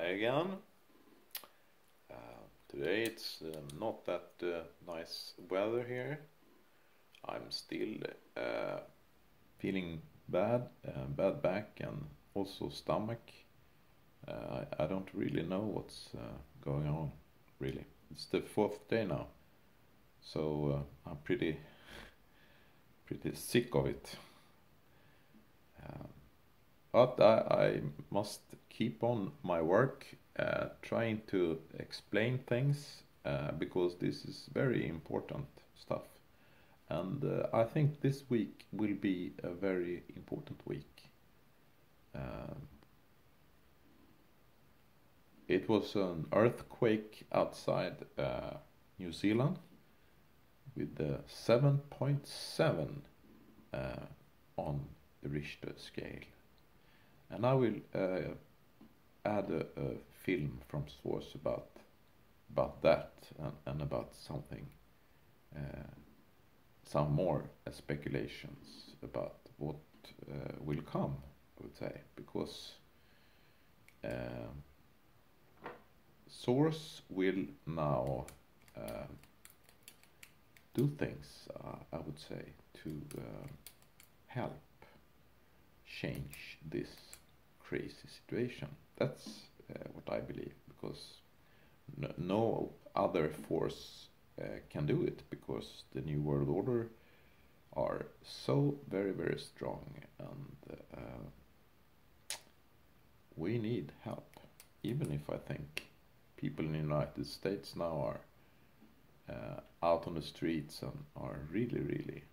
Hi again. Today it's not that nice weather here. I'm still feeling bad back and also stomach. I don't really know what's going on, really. It's the fourth day now, so I'm pretty sick of it. But I must keep on my work, trying to explain things, because this is very important stuff. And I think this week will be a very important week. It was an earthquake outside New Zealand with the 7.7 on the Richter scale. And I will add a film from source about that and about something, some more speculations about what will come, I would say, because source will now do things, I would say, to help change this crazy situation. That's what I believe, because no other force can do it, because the New World Order are so very strong, and we need help. Even if I think people in the United States now are out on the streets and are really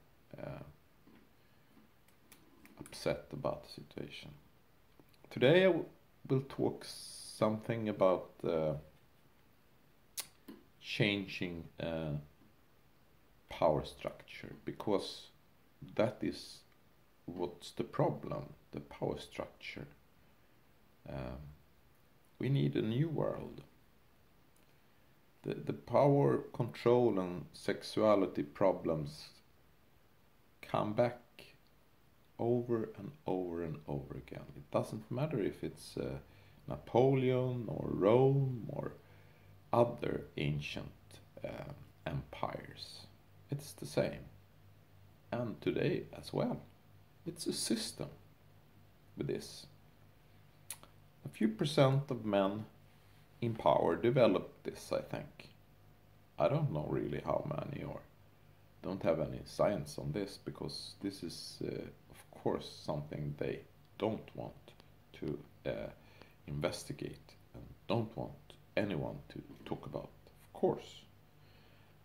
upset about the situation. Today I will talk something about changing power structure, because that is what's the problem, the power structure. We need a new world. The power, control and sexuality problems come back over and over and over again. It doesn't matter if it's Napoleon or Rome or other ancient empires. It's the same. And today as well. It's a system with this. A few percent of men in power developed this, I think. I don't know really how many, or don't have any science on this, because this is of course something they don't want to investigate and don't want anyone to talk about, of course.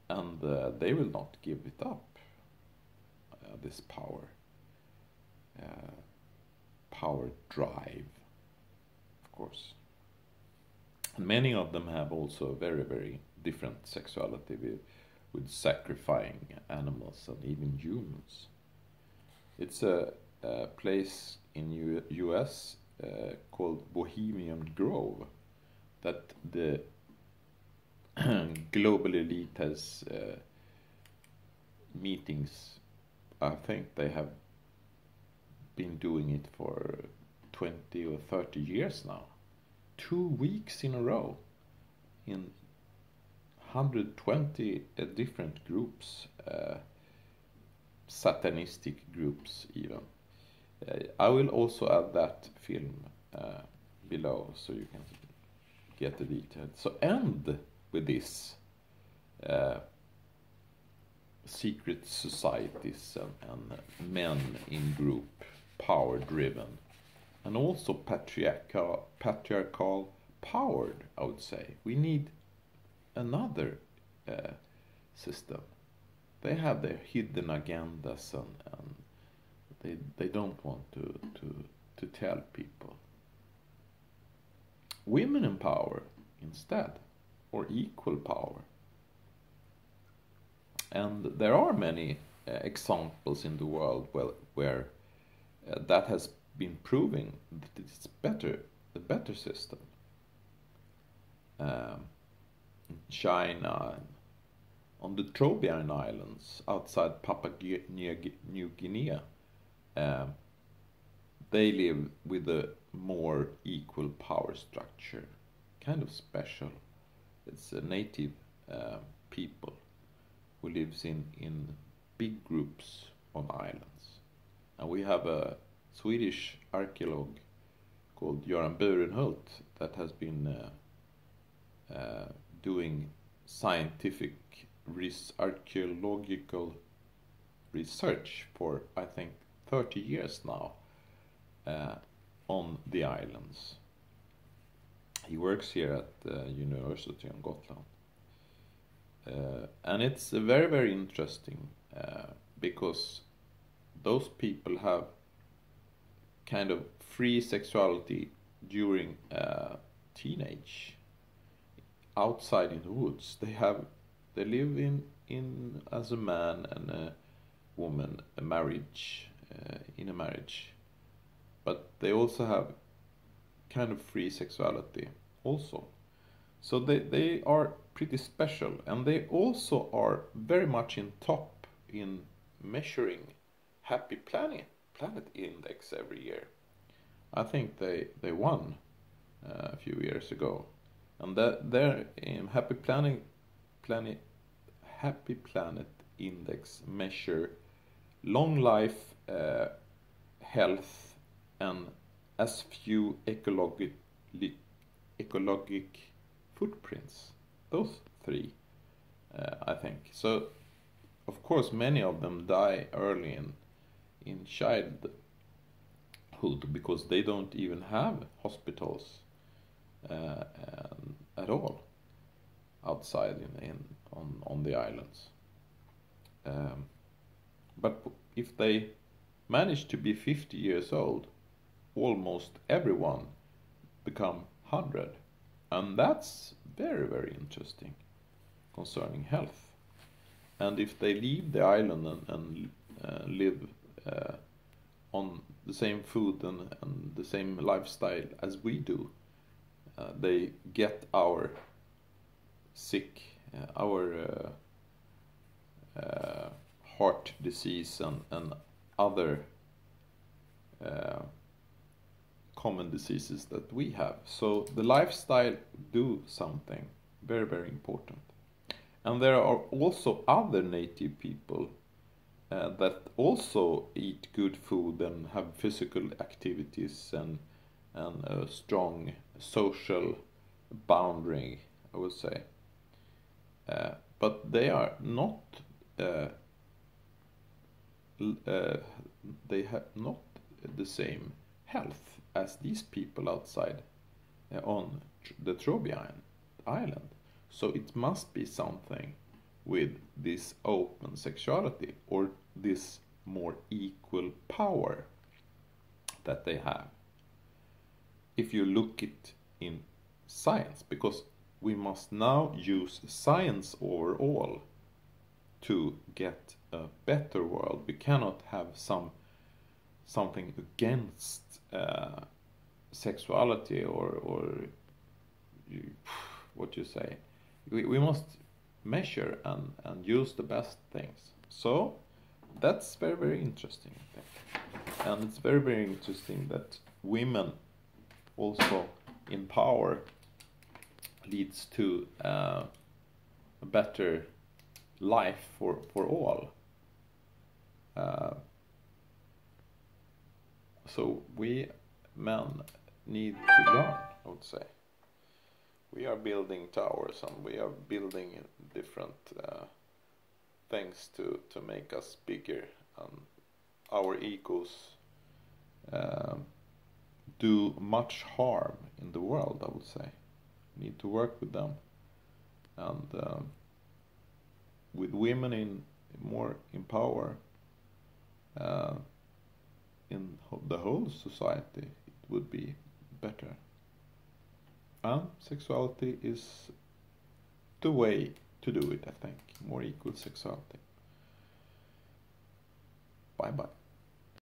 And they will not give it up, this power drive, of course. And many of them have also very different sexuality, with sacrificing animals and even humans. It's a place in US called Bohemian Grove that the global elite has meetings. I think they have been doing it for 20 or 30 years now. 2 weeks in a row in 120 different groups, satanistic groups even. I will also add that film below so you can get the details. So end with this secret societies and men in group, power driven, and also patriarchal powered, I would say. We need another system. They have their hidden agendas, and they don't want to tell people. Women in power instead, or equal power. And there are many examples in the world where that has been proving that it's the better system. In China, on the Trobriand Islands outside Papua New Guinea, they live with a more equal power structure kind of special. It's a native people who lives in big groups on islands. And we have a Swedish archaeologist called Göran Burenhult that has been doing scientific archaeological research for, I think, 30 years now on the islands. He works here at the University on Gotland. And it's very, very interesting because those people have kind of free sexuality during teenage, outside in the woods. They live in as a man and a woman, a marriage, in a marriage, but they also have kind of free sexuality also. So they are pretty special, and they also are very much in top in measuring Happy Planet Index every year. I think they won a few years ago, and their Happy Planet Index measure long life, health, and as few ecologic footprints. Those three, I think. So, of course, many of them die early in childhood because they don't even have hospitals at all outside on the islands. But if they manage to be 50 years old, almost everyone become 100, and that's very, very interesting concerning health. And if they leave the island and live on the same food and the same lifestyle as we do, they get our sick, our heart disease and other common diseases that we have. So the lifestyle do something very, very important. And there are also other native people that also eat good food and have physical activities and a strong social boundary, I would say. But they are not, they have not the same health as these people outside on the Trobriand island. So it must be something with this open sexuality or this more equal power that they have. If you look it in science, because we must now use science overall to get a better world. We cannot have something against sexuality or what you say. We must measure and use the best things. So that's very, very interesting, I think. And it's very, very interesting that women also in power leads to a better life for all. So we men need to learn, I would say. We are building towers and we are building different things to make us bigger, and our egos do much harm in the world, I would say. We need to work with them, and with women more in power in the whole society, it would be better. And sexuality is the way to do it, I think. More equal sexuality. Bye bye.